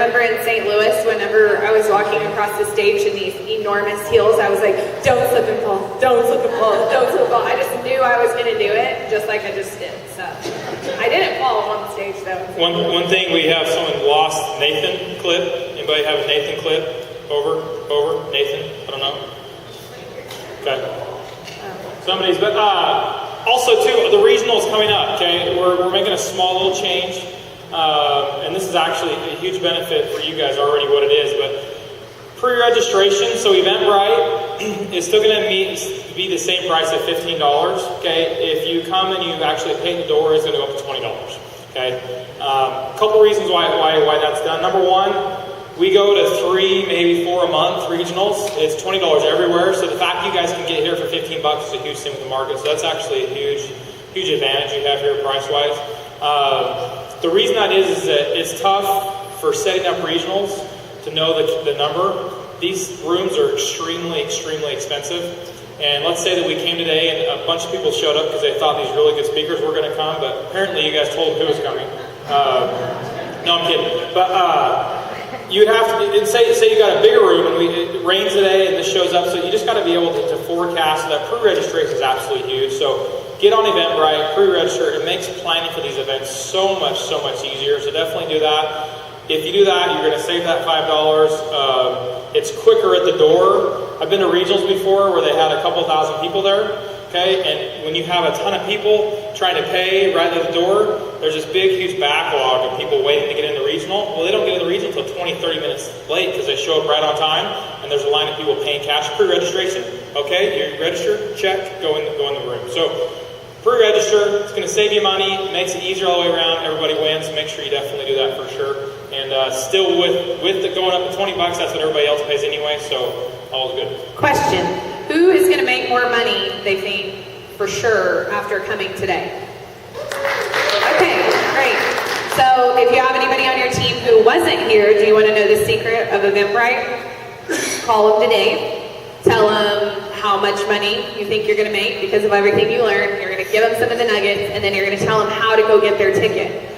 remember in St. Louis, whenever I was walking across the stage in these enormous heels, I was like, don't slip and fall, don't slip and fall, don't slip and fall. I just knew I was going to do it, just like I just did. So I didn't fall on stage, though. One thing, we have someone lost Nathan clip. Anybody have a Nathan clip? Over, Nathan? I don't know. Okay. Somebody's, but also too, the regional is coming up, okay? We're making a small little change. And this is actually a huge benefit for you guys already what it is, but pre-registration, so Eventbrite is still going to be the same price at $15, okay? If you come and you actually pay the door, it's going to go up to $20, okay? A couple reasons why that's done. Number one, we go to 3, maybe 4 a month regionals. It's $20 everywhere, so the fact you guys can get here for $15 is a huge thing with the market, so that's actually a huge advantage you have here price-wise. The reason that is that it's tough for setting up regionals to know the number. These rooms are extremely expensive. And let's say that we came today and a bunch of people showed up because they thought these really good speakers were going to come, but apparently you guys told them who was coming. No, I'm kidding. But you have to, say you got a bigger room and it rains today and this shows up, so you just got to be able to forecast. That pre-registration is absolutely huge. So get on Eventbrite, pre-register. It makes planning for these events so much easier. So definitely do that. If you do that, you're going to save that $5. It's quicker at the door. I've been to regionals before where they had a couple thousand people there. Okay, and when you have a ton of people trying to pay right at the door, there's this big, huge backlog of people waiting to get in the regional. Well, they don't get in the regional until 20, 30 minutes late because they show up right on time, and there's a line of people paying cash pre-registration. Okay, you register, check, go in the room. So pre-register, it's going to save you money, makes it easier all the way around, everybody wins, so make sure you definitely do that for sure. And still with it going up to $20, that's what everybody else pays anyway, so all's good. Question, who is going to make more money, they think, for sure, after coming today? Okay, great. So if you have anybody on your team who wasn't here, do you want to know the secret of Eventbrite? Call them today. Tell them how much money you think you're going to make because of everything you learned. You're going to give them some of the nuggets, and then you're going to tell them how to go get their ticket.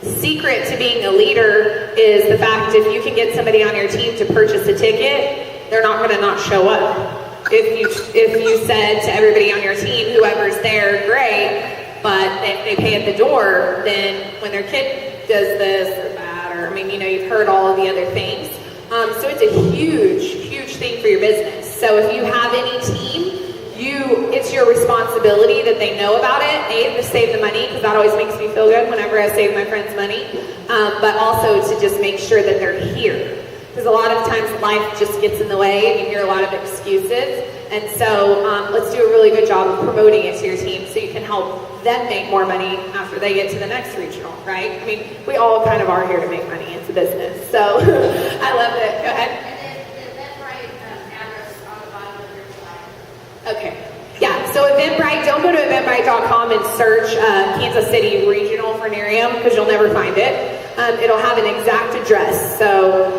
Secret to being a leader is the fact if you can get somebody on your team to purchase a ticket, they're not going to not show up. If you said to everybody on your team, whoever's there, great, but if they pay at the door, then when their kid does this or that, or you've heard all of the other things. So it's a huge thing for your business. So if you have any team, it's your responsibility that they know about it. To save the money, because that always makes me feel good whenever I save my friends money. But also to just make sure that they're here. Because a lot of times life just gets in the way and you hear a lot of excuses. And so let's do a really good job of promoting it to your team so you can help them make more money after they get to the next regional, right? We all kind of are here to make money. It's a business. So I love it. Go ahead. And the Eventbrite address on the bottom of your slide. Okay. Yeah, so Eventbrite, don't go to eventbrite.com and search Kansas City Regional for Nerium because you'll never find it. It'll have an exact address. So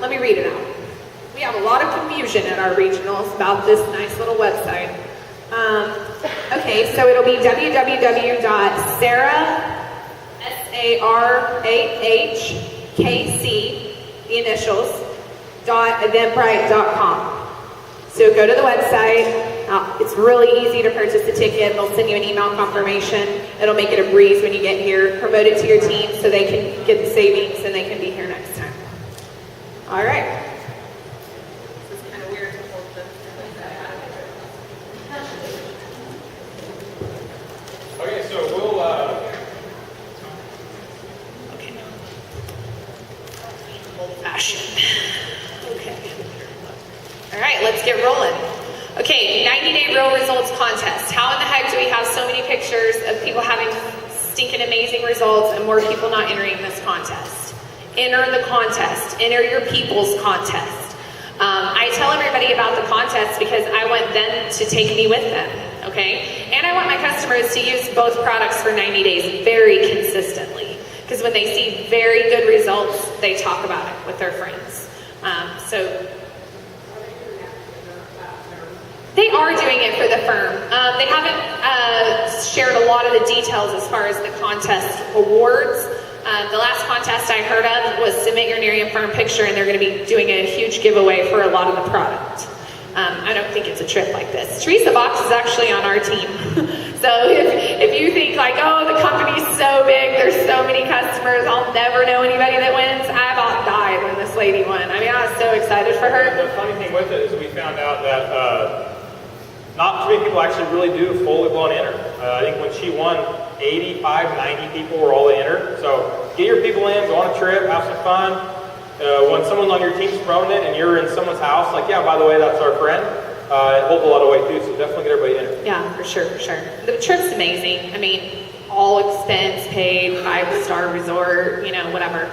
let me read it out. We have a lot of confusion at our regionals about this nice little website. Okay, so it'll be www.sarahkc, the initials, .eventbrite.com. So go to the website. It's really easy to purchase a ticket. They'll send you an email confirmation. It'll make it a breeze when you get here. Promote it to your team so they can get the savings and they can be here next time. All right. This is kind of weird to hold the Okay, so we'll old-fashioned. Okay. All right, let's get rolling. Okay, 90-day real results contest. How in the heck do we have so many pictures of people having stinking amazing results and more people not entering this contest? Enter the contest. Enter your people's contest. I tell everybody about the contest because I want them to take me with them, okay? And I want my customers to use both products for 90 days very consistently because when they see very good results, they talk about it with their friends. They are doing it for the firm. They haven't shared a lot of the details as far as the contest awards, The last contest I heard of was submit your Nerium firm picture, and they're going to be doing a huge giveaway for a lot of the product. I don't think it's a trip like this. Teresa Box is actually on our team. So if you think like, oh, the company's so big, there's so many customers, I'll never know anybody that wins, I about died when this lady won. I mean, I was so excited for her. The funny thing with it is we found out that not too many people actually really do fully blown enter. I think when she won, 85, 90 people were all entered. So get your people in, go on a trip, have some fun. When someone on your team's promoting it and you're in someone's house, like, yeah, by the way, that's our friend, it holds a lot of weight too, so definitely get everybody entered. Yeah, for sure, for sure. The trip's amazing. I mean, all expense paid, 5-star resort, you know, whatever.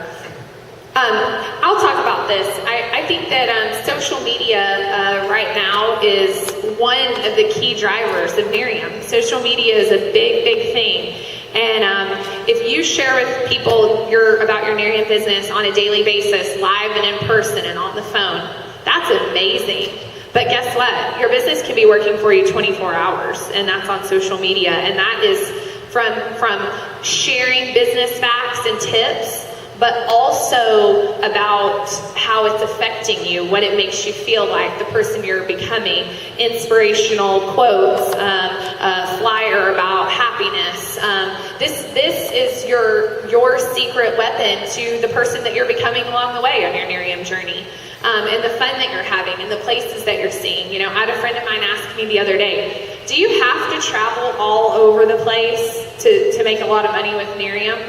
I'll talk about this. I think that social media right now is one of the key drivers of Nerium. Social media is a big, big thing. And if you share with people about your Nerium business on a daily basis, live and in person and on the phone, that's amazing. But guess what? Your business can be working for you 24 hours, and that's on social media. And that is from sharing business facts and tips, but also about how it's affecting you, what it makes you feel like, the person you're becoming, inspirational quotes, a flyer about happiness. This is your secret weapon to the person that you're becoming along the way on your Nerium journey. And the fun that you're having and the places that you're seeing. You know, I had a friend of mine ask me the other day, do you have to travel all over the place to make a lot of money with Nerium?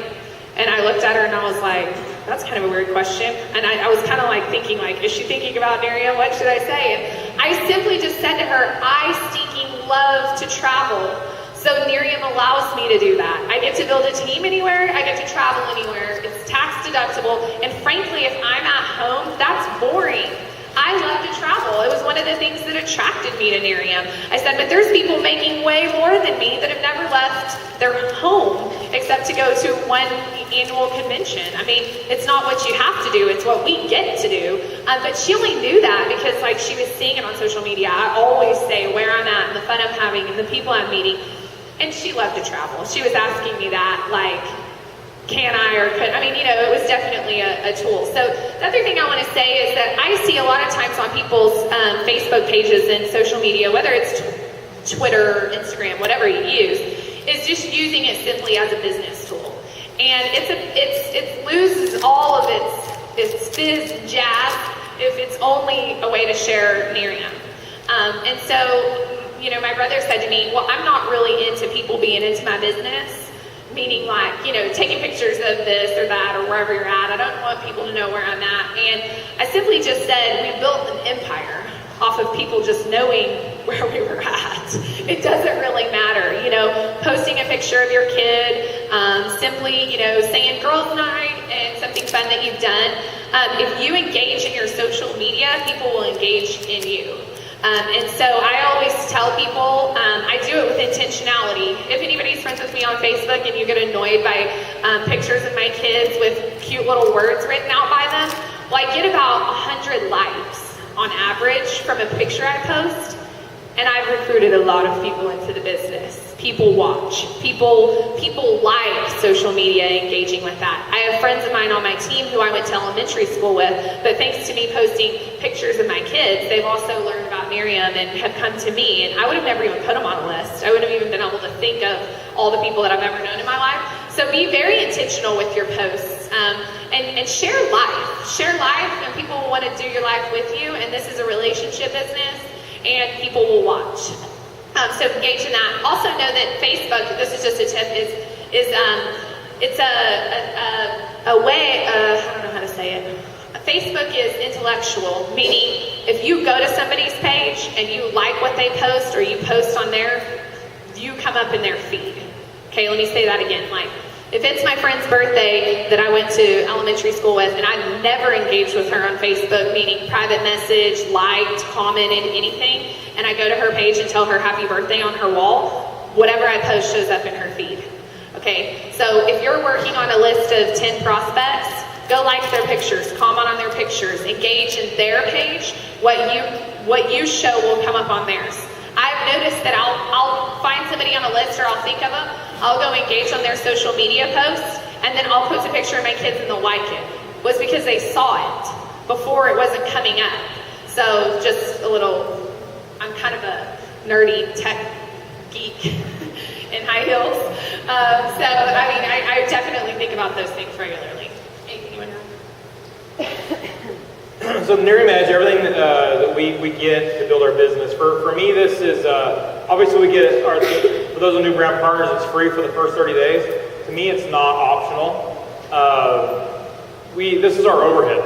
And I looked at her and I was like, that's kind of a weird question. And I was kind of like thinking, like, is she thinking about Nerium? What should I say? And I simply just said to her, I stinking love to travel. So Nerium allows me to do that. I get to build a team anywhere. I get to travel anywhere. It's tax deductible. And frankly, if I'm at home, that's boring. I love to travel. It was one of the things that attracted me to Nerium. I said, but there's people making way more than me that have never left their home except to go to one annual convention. I mean, it's not what you have to do, it's what we get to do. But she only knew that because like she was seeing it on social media. I always say where I'm at and the fun I'm having and the people I'm meeting. And she loved to travel. She was asking me that, like, can I or could, I mean, you know, it was definitely a tool. So the other thing I want to say is that I see a lot of times on people's Facebook pages and social media, whether it's Twitter, Instagram, whatever you use, is just using it simply as a business tool. And it loses all of its fizz jazz if it's only a way to share Nerium. And so, you know, my brother said to me, well, I'm not really into people being into my business. Meaning like, you know, taking pictures of this or that or wherever you're at. I don't want people to know where I'm at. And I simply just said, we built an empire off of people just knowing where we were at. It doesn't really matter, you know, posting a picture of your kid, simply, you know, saying girls' night and something fun that you've done. If you engage in your social media, people will engage in you. And so I always tell people, I do it with intentionality. If anybody's friends with me on Facebook and you get annoyed by pictures of my kids with cute little words written out by them, well, I get about 100 likes on average from a picture I post. And I've recruited a lot of people into the business. People watch. People like social media, engaging with that. I have friends of mine on my team who I went to elementary school with, but thanks to me posting pictures of my kids, they've also learned about Nerium and have come to me, and I would have never even put them on a list. I wouldn't have even been able to think of all the people that I've ever known in my life. So be very intentional with your posts, and share life. Share life, and people will want to do your life with you, and this is a relationship business, and people will watch. So engage in that. Also know that Facebook, this is just a tip, it's a way, I don't know how to say it. Facebook is intellectual, meaning if you go to somebody's page and you like what they post or you post on there, you come up in their feed. Okay, let me say that again. Like, if it's my friend's birthday that I went to elementary school with and I never engaged with her on Facebook, meaning private message, liked, commented, anything, and I go to her page and tell her happy birthday on her wall, whatever I post shows up in her feed. Okay, so if you're working on a list of 10 prospects, go like their pictures, comment on their pictures, engage in their page. What you show will come up on theirs. I've noticed that I'll find somebody on a list or I'll think of them, I'll go engage on their social media posts, and then I'll post a picture of my kids and they'll like it, was because they saw it before it wasn't coming up. So just a little, I'm kind of a nerdy tech geek in high heels. So, I mean, I definitely think about those things regularly. Anything you want to know? So Nerium Edge, everything that we get to build our business. For me, this is, obviously we get, for those new brand partners, it's free for the first 30 days. To me, it's not optional. This is our overhead.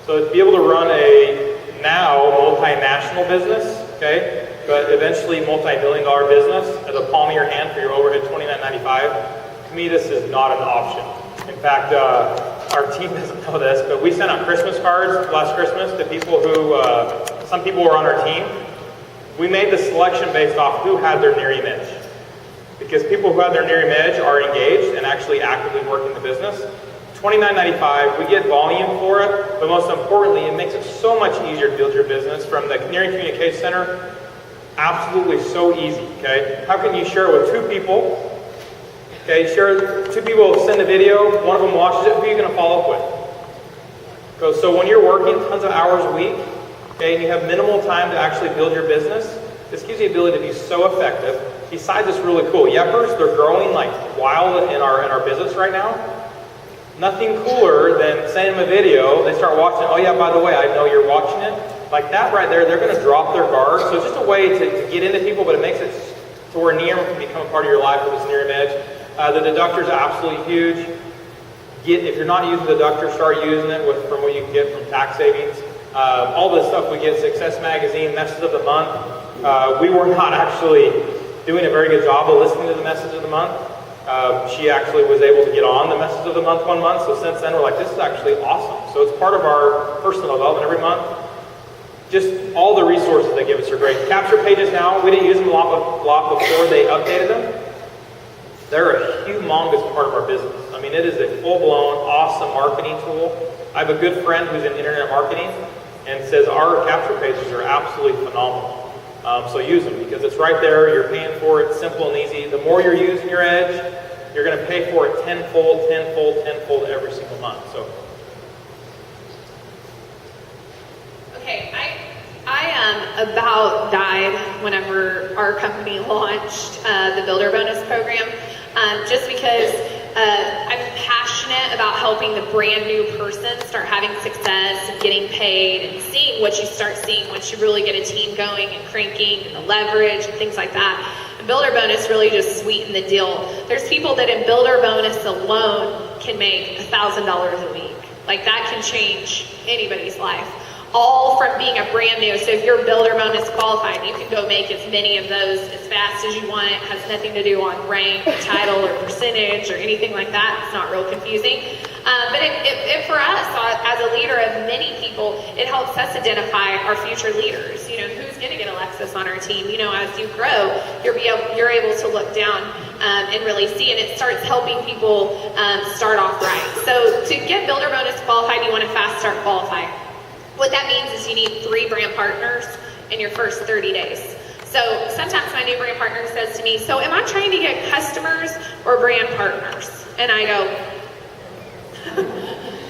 So to be able to run a now multinational business, okay, but eventually multi-million-dollar business at the palm of your hand for your overhead $29.95, to me this is not an option. In fact, our team doesn't know this, but we sent out Christmas cards last Christmas to people who, some people were on our team. We made the selection based off who had their Nerium Edge. Because people who have their Nerium Edge are engaged and actually actively working the business. $29.95, we get volume for it, but most importantly, it makes it so much easier to build your business. From the Nerium Communication Center, absolutely so easy, okay? How can you share it with two people? Okay, two people send a video, one of them watches it, who are you going to follow up with? So when you're working tons of hours a week, okay, and you have minimal time to actually build your business, this gives you the ability to be so effective. Besides, it's really cool. Yeppers, they're growing like wild in our business right now. Nothing cooler than sending them a video, they start watching it, oh yeah, by the way, I know you're watching it. Like that right there, they're going to drop their guard. So it's just a way to get into people, but it makes it to where Nerium can become a part of your life with this Nerium Edge. The deductor is absolutely huge. If you're not using the deductor, start using it from what you can get from tax savings. All this stuff we get, Success Magazine, Message of the Month. We were not actually doing a very good job of listening to the Message of the Month. She actually was able to get on the Message of the Month one month, so since then we're like, this is actually awesome. So it's part of our personal development every month. Just all the resources they give us are great. Capture pages now, we didn't use them a lot before they updated them. They're a humongous part of our business. I mean, it is a full-blown, awesome marketing tool. I have a good friend who's in internet marketing and says our capture pages are absolutely phenomenal. So use them because it's right there. You're paying for it, simple and easy. The more you're using your Edge, you're going to pay for it tenfold, tenfold, tenfold every single month. So, okay, I about died whenever our company launched the Builder Bonus program, just because I'm passionate about helping the brand new person start having success and getting paid and seeing what you start seeing once you really get a team going and cranking and the leverage and things like that. And Builder Bonus really just sweetened the deal. There's people that in Builder Bonus alone can make $1,000 a week. Like that can change anybody's life. All from being a brand new. So if you're Builder Bonus qualified, you can go make as many of those as fast as you want. It has nothing to do on rank, or title, or percentage, or anything like that. It's not real confusing. But for us, as a leader of many people, it helps us identify our future leaders. You know, who's going to get Alexis on our team? You know, as you grow, you're able to look down and really see, and it starts helping people start off right. So to get Builder Bonus qualified, you want to fast start qualified. What that means is you need 3 brand partners in your first 30 days. So sometimes my new brand partner says to me, so am I trying to get customers or brand partners? And I go,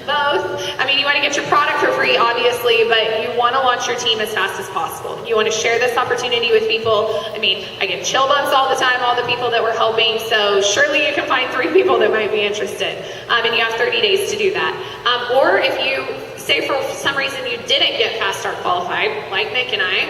both. I mean, you want to get your product for free, obviously, but you want to launch your team as fast as possible. You want to share this opportunity with people. I mean, I get chill bumps all the time, all the people that we're helping, so surely you can find 3 people that might be interested. And you have 30 days to do that. Or if you say for some reason you didn't get fast start qualified, like Nick and I,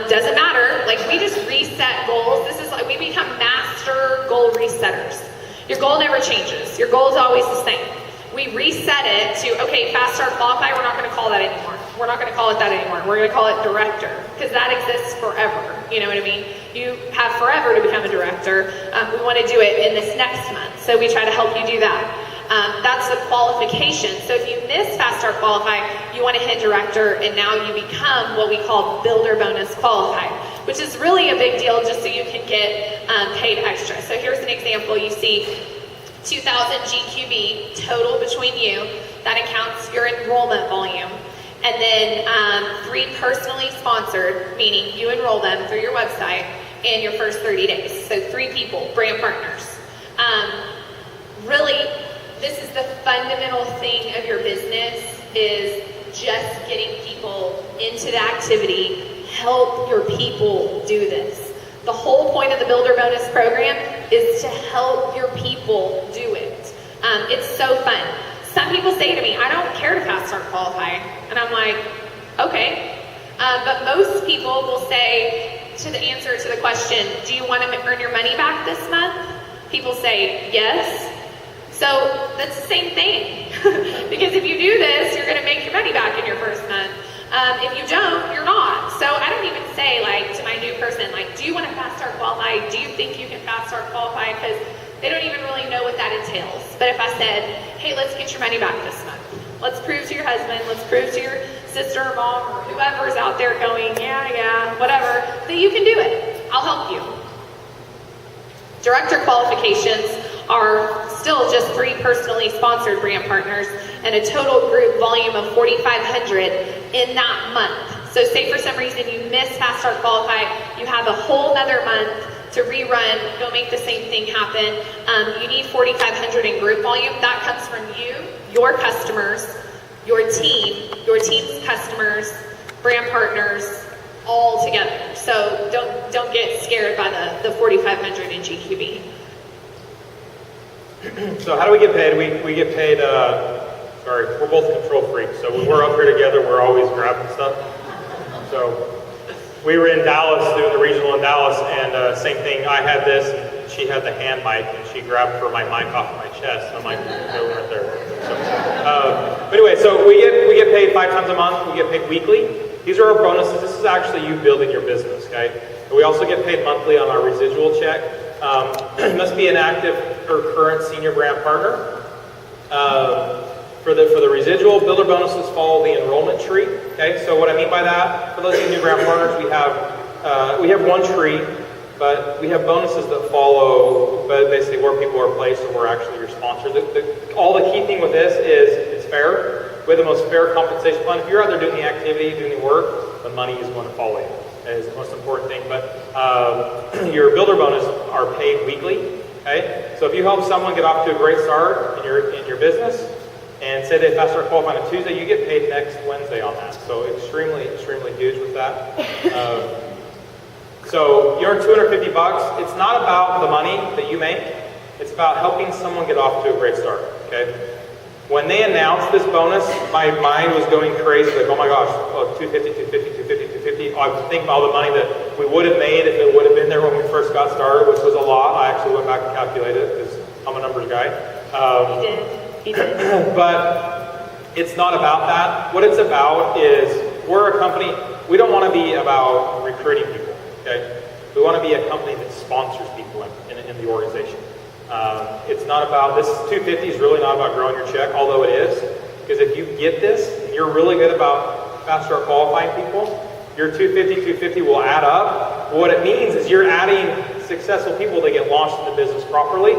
doesn't matter. Like we just reset goals. This is like we become master goal resetters. Your goal never changes. Your goal is always the same. We reset it to, okay, fast start qualified, we're not going to call that anymore. We're not going to call it that anymore. We're going to call it director because that exists forever. You know what I mean? You have forever to become a director. We want to do it in this next month. So we try to help you do that. That's the qualification. So if you miss fast start qualified, you want to hit director and now you become what we call Builder Bonus qualified, which is really a big deal just so you can get paid extra. So here's an example. You see 2,000 GQB total between you. That accounts your enrollment volume. And then 3 personally sponsored, meaning you enroll them through your website in your first 30 days. So 3 people, brand partners. Really this is the fundamental thing of your business, is just getting people into the activity. Help your people do this. The whole point of the Builder Bonus program is to help your people do it. It's so fun. Some people say to me, I don't care to Fast Start Qualify. And I'm like, okay. But most people will say, to the answer to the question, do you want to earn your money back this month? People say, yes. So that's the same thing. Because if you do this, you're going to make your money back in your first month. If you don't, you're not. So I don't even say, like, to my new person, like, do you want to Fast Start Qualify? Do you think you can Fast Start Qualify? Because they don't even really know what that entails. But if I said, hey, let's get your money back this month. Let's prove to your husband, let's prove to your sister or mom or whoever's out there going, yeah, whatever, that you can do it. I'll help you. Director qualifications are still just 3 personally sponsored brand partners and a total group volume of 4,500 in that month. So say for some reason you miss Fast Start Qualify, you have a whole nother month to rerun, go make the same thing happen. You need 4,500 in group volume. That comes from you, your customers, your team's customers, brand partners, all together. So don't get scared by the 4,500 in GQB. So how do we get paid? We get paid, we're both control freaks. So when we're up here together, we're always grabbing stuff. So we were in Dallas, doing the regional in Dallas, and same thing. I had this, and she had the hand mic, and she grabbed for my mic off my chest. And I'm like, no, right there. So, but anyway, so we get paid 5 times a month. We get paid weekly. These are our bonuses. This is actually you building your business, okay? And we also get paid monthly on our residual check. Must be an active or current senior brand partner. For the residual, builder bonuses follow the enrollment tree. Okay, so what I mean by that, for those of you new brand partners, we have one tree, but we have bonuses that follow, but basically where people are placed and where actually your sponsor. All the key thing with this is it's fair. We have the most fair compensation plan. If you're out there doing the activity, doing the work, the money is going to follow you. That is the most important thing. But your builder bonus are paid weekly. Okay, so if you help someone get off to a great start in your business, and say they Fast Start Qualifying on Tuesday, you get paid next Wednesday on that. So extremely, extremely huge with that. So you earn $250. It's not about the money that you make. It's about helping someone get off to a great start. Okay. When they announced this bonus, my mind was going crazy. Like, oh my gosh, 250, 250, 250, 250. I think about all the money that we would have made if it would have been there when we first got started, which was a lot. I actually went back and calculated it because I'm a numbers guy. He did. But it's not about that. What it's about is we're a company. We don't want to be about recruiting people. Okay, we want to be a company that sponsors people in the organization. It's not about, this 250 is really not about growing your check, although it is. Because if you get this, and you're really good about Fast Start Qualifying people, your 250 will add up. But what it means is you're adding successful people that get launched in the business properly,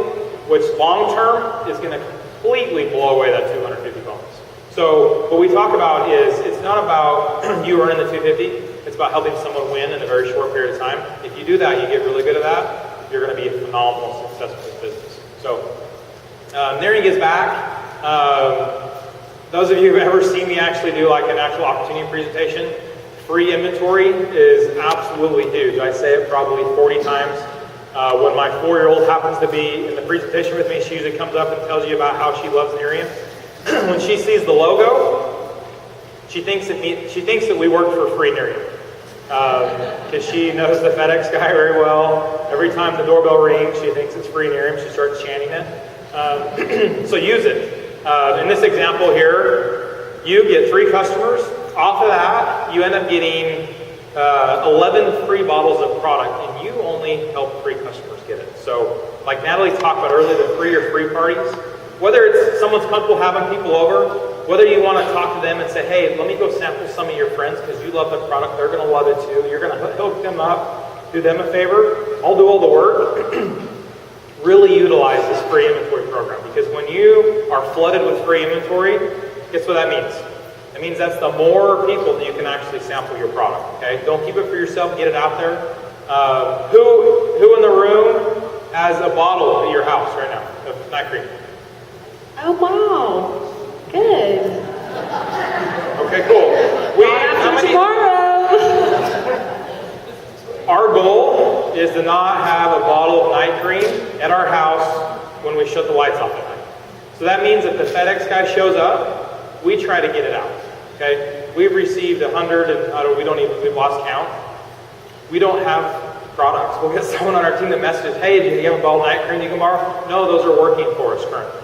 which long term is going to completely blow away that 250 bonus. So what we talk about is, it's not about you earning the 250, it's about helping someone win in a very short period of time. If you do that, you get really good at that, you're going to be a phenomenal, successful business. So Nerium is back. Those of you who've ever seen me actually do like an actual opportunity presentation, free inventory is absolutely huge. I say it probably 40 times. When my 4-year-old happens to be in the presentation with me, she usually comes up and tells you about how she loves Nerium. When she sees the logo, she thinks that we work for free Nerium. Because she knows the FedEx guy very well. Every time the doorbell rings, she thinks it's free Nerium. She starts chanting it. So use it. In this example here, you get 3 customers. Off of that, you end up getting 11 free bottles of product, and you only help 3 customers get it. So, like Natalie talked about earlier, the free parties, whether it's someone's comfortable having people over, whether you want to talk to them and say, hey, let me go sample some of your friends because you love the product, they're going to love it too. You're going to hook them up, do them a favor. I'll do all the work. Really utilize this free inventory program, because when you are flooded with free inventory, guess what that means? It means that's the more people that you can actually sample your product. Okay, don't keep it for yourself. Get it out there. Who in the room has a bottle at your house right now of night cream? Oh, wow. Good. Okay, cool. Our goal is to not have a bottle of night cream at our house when we shut the lights off at night. So that means if the FedEx guy shows up, we try to get it out. Okay? We've received 100 and we've lost count. We don't have products. We'll get someone on our team that messages, hey, do you have a bottle of night cream you can borrow? No, those are working for us currently.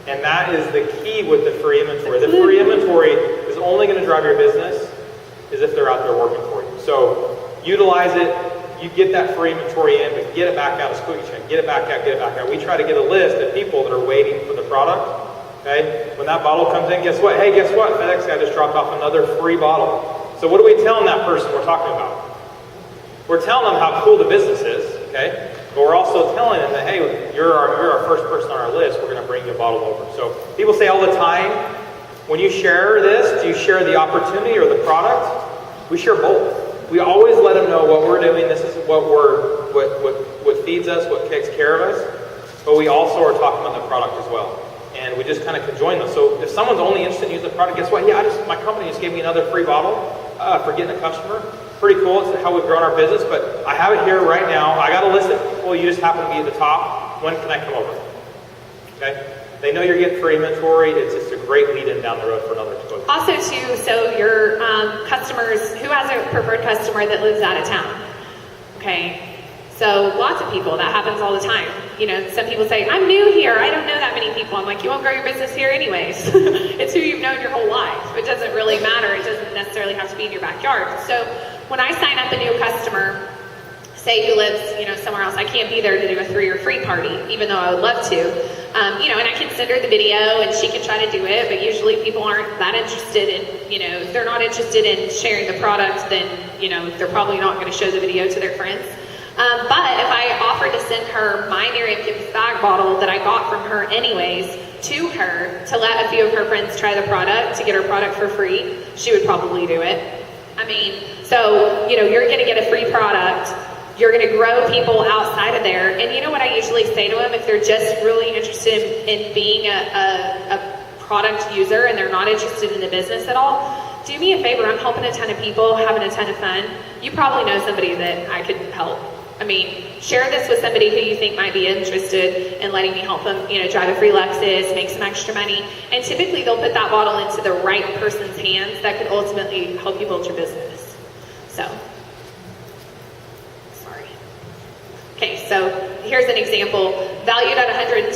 And that is the key with the free inventory. The free inventory is only going to drive your business is if they're out there working for you. So utilize it. You get that free inventory in, but get it back out as quick as you can. Get it back out, get it back out. We try to get a list of people that are waiting for the product. Okay? When that bottle comes in, guess what? Hey, guess what? FedEx guy just dropped off another free bottle. So what are we telling that person we're talking about? We're telling them how cool the business is, okay? But we're also telling them that, hey, you're our first person on our list. We're going to bring you a bottle over. So people say all the time, when you share this, do you share the opportunity or the product? We share both. We always let them know what we're doing. This is what feeds us, what takes care of us. But we also are talking about the product as well. And we just kind of conjoin them. So if someone's only interested in using the product, guess what? Yeah, my company just gave me another free bottle for getting a customer. Pretty cool. It's how we've grown our business. But I have it here right now. I got to list it. Well, you just happen to be at the top. When can I come over? Okay? They know you're getting free inventory. It's just a great lead-in down the road for another exposure. Also, too, so your customers, who has a preferred customer that lives out of town? Okay, so lots of people, that happens all the time. You know, some people say, I'm new here, I don't know that many people. I'm like, you won't grow your business here anyways. It's who you've known your whole life. It doesn't really matter. It doesn't necessarily have to be in your backyard. So when I sign up a new customer, say who lives, somewhere else, I can't be there to do a 3 or free party, even though I would love to. And I can send her the video and she can try to do it, but usually people aren't that interested in, if they're not interested in sharing the product, then, they're probably not going to show the video to their friends. But if I offered to send her my Nerium Gives Back bottle that I got from her anyways to her to let a few of her friends try the product, to get her product for free, she would probably do it. So, you're going to get a free product. You're going to grow people outside of there. And you know what I usually say to them if they're just really interested in being a product user and they're not interested in the business at all? Do me a favor. I'm helping a ton of people, having a ton of fun. You probably know somebody that I could help. Share this with somebody who you think might be interested in letting me help them, drive a free Lexus, make some extra money. And typically they'll put that bottle into the right person's hands that could ultimately help you build your business. Okay, so here's an example, valued at $110.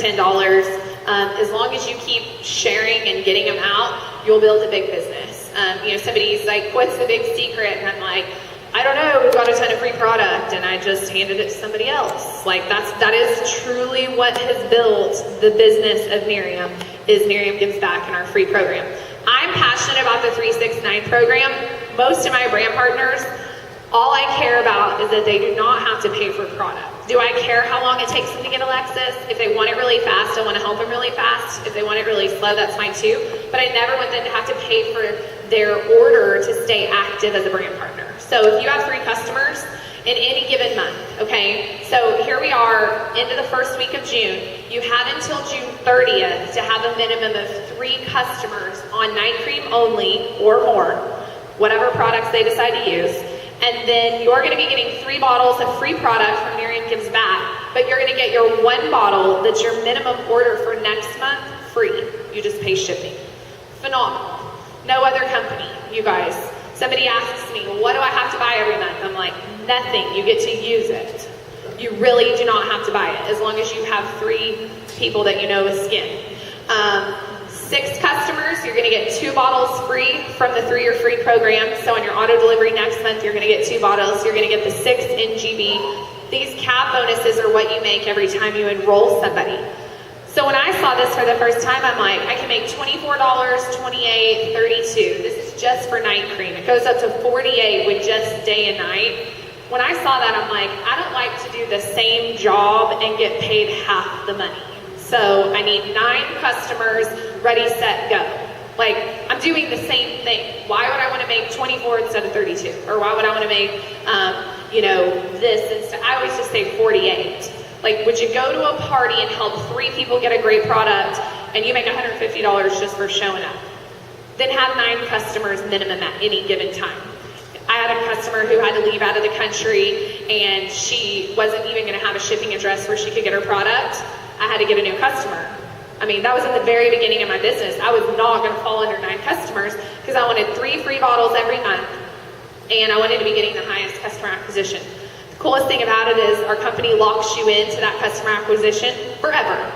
As long as you keep sharing and getting them out, you'll build a big business. Somebody's like, what's the big secret? And I'm like, I don't know, we've got a ton of free product, and I just handed it to somebody else. That is truly what has built the business of Nerium, is Nerium Gives Back in our free program. I'm passionate about the 369 program. Most of my brand partners, all I care about is that they do not have to pay for product. Do I care how long it takes them to get a Lexus? If they want it really fast, I want to help them really fast. If they want it really slow, that's fine too. But I never want them to have to pay for their order to stay active as a brand partner. So if you have 3 customers in any given month, okay? So here we are, into the first week of June. You have until June 30th to have a minimum of 3 customers on night cream only or more, whatever products they decide to use. And then you're going to be getting 3 bottles of free product from Nerium Gives Back, but you're going to get your 1 bottle that's your minimum order for next month free. You just pay shipping. Phenomenal. No other company, you guys. Somebody asks me, what do I have to buy every month? I'm like, nothing. You get to use it. You really do not have to buy it, as long as you have 3 people that you know with skin. 6 customers, you're going to get 2 bottles free from the 3-year free program. So on your auto delivery next month, you're going to get 2 bottles. You're going to get the 6 NGB. These cap bonuses are what you make every time you enroll somebody. So when I saw this for the first time, I'm like, I can make $24, $28, $32. This is just for night cream. It goes up to $48 with just day and night. When I saw that, I'm like, I don't like to do the same job and get paid half the money. So I need 9 customers, ready, set, go. I'm doing the same thing. Why would I want to make 24 instead of 32? Or why would I want to make, this instead? I always just say 48. Would you go to a party and help 3 people get a great product and you make $150 just for showing up. Then have 9 customers minimum at any given time. I had a customer who had to leave out of the country and she wasn't even going to have a shipping address where she could get her product. I had to get a new customer. I mean, that was in the very beginning of my business. I was not going to fall under 9 customers because I wanted 3 free bottles every month and I wanted to be getting the highest customer acquisition. The coolest thing about it is our company locks you into that customer acquisition forever.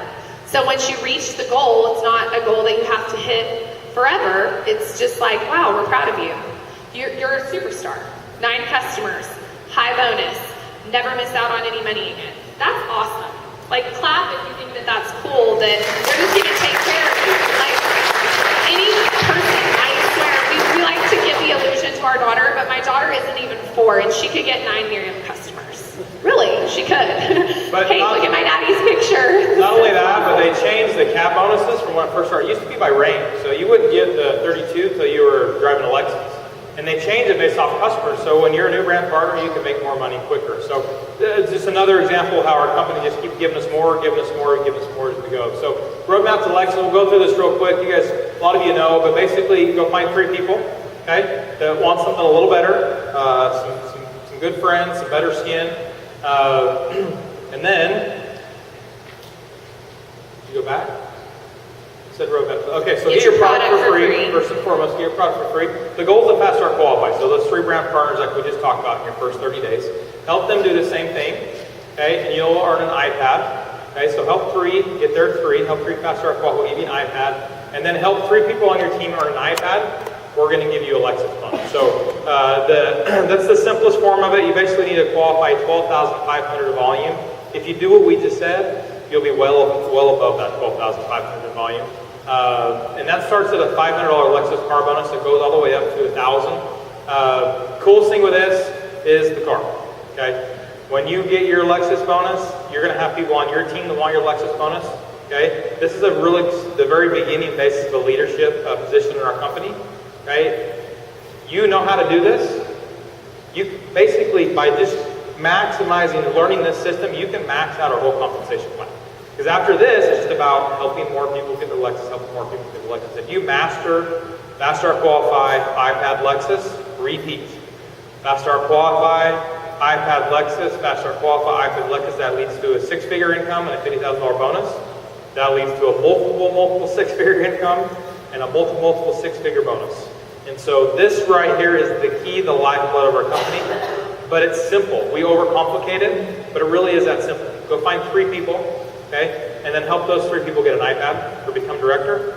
So once you reach the goal, it's not a goal that you have to hit forever. It's just like, wow, we're proud of you. You're a superstar. 9 customers, high bonus, never miss out on any money again. That's awesome. Like, clap if you think that that's cool, that they're just going to take care of you. Like, any person, I swear, we like to give the illusion to our daughter, but my daughter isn't even 4, and she could get 9 Nerium customers. Really, she could. But hey, look at my daddy's picture. Not only that, but they changed the cap bonuses from when it first started. It used to be by rank, so you wouldn't get the 32 until you were driving a Lexus. And they changed it based off customers, so when you're a new brand partner, you can make more money quicker. So it's just another example of how our company just keeps giving us more, giving us more, giving us more as we go. So roadmap to Lexus, we'll go through this real quick. You guys, a lot of you know, but basically go find 3 people, okay, that want something a little better, some good friends, some better skin, and then, you go back? Said roadmap. Okay, so get your product for free. First and foremost, get your product for free. The goal is to fast start qualify. So those 3 brand partners like we just talked about in your first 30 days. Help them do the same thing, okay, and you'll earn an iPad. Okay, so help 3 get their 3, help 3 fast start qualify, we'll give you an iPad, and then help 3 people on your team earn an iPad, we're going to give you a Lexus bonus. So that's the simplest form of it. You basically need to qualify 12,500 volume. If you do what we just said, you'll be well above that 12,500 volume. And that starts at a $500 Lexus car bonus that goes all the way up to $1,000. Coolest thing with this is the car. Okay, when you get your Lexus bonus, you're going to have people on your team that want your Lexus bonus. Okay, this is the very beginning basis of a leadership position in our company. Okay, you know how to do this. You basically, by just maximizing learning this system, you can max out our whole compensation plan. Because after this, it's just about helping more people get the Lexus, helping more people get the Lexus. If you master, fast start qualify, iPad Lexus, repeat. Fast start qualify, iPad Lexus, fast start qualify, iPad Lexus, that leads to a 6-figure income and a $50,000 bonus. That leads to a multiple 6-figure income and a multiple 6-figure bonus. And so this right here is the key, the lifeblood of our company. But it's simple. We overcomplicate it, but it really is that simple. Go find 3 people, okay, and then help those 3 people get an iPad or become director.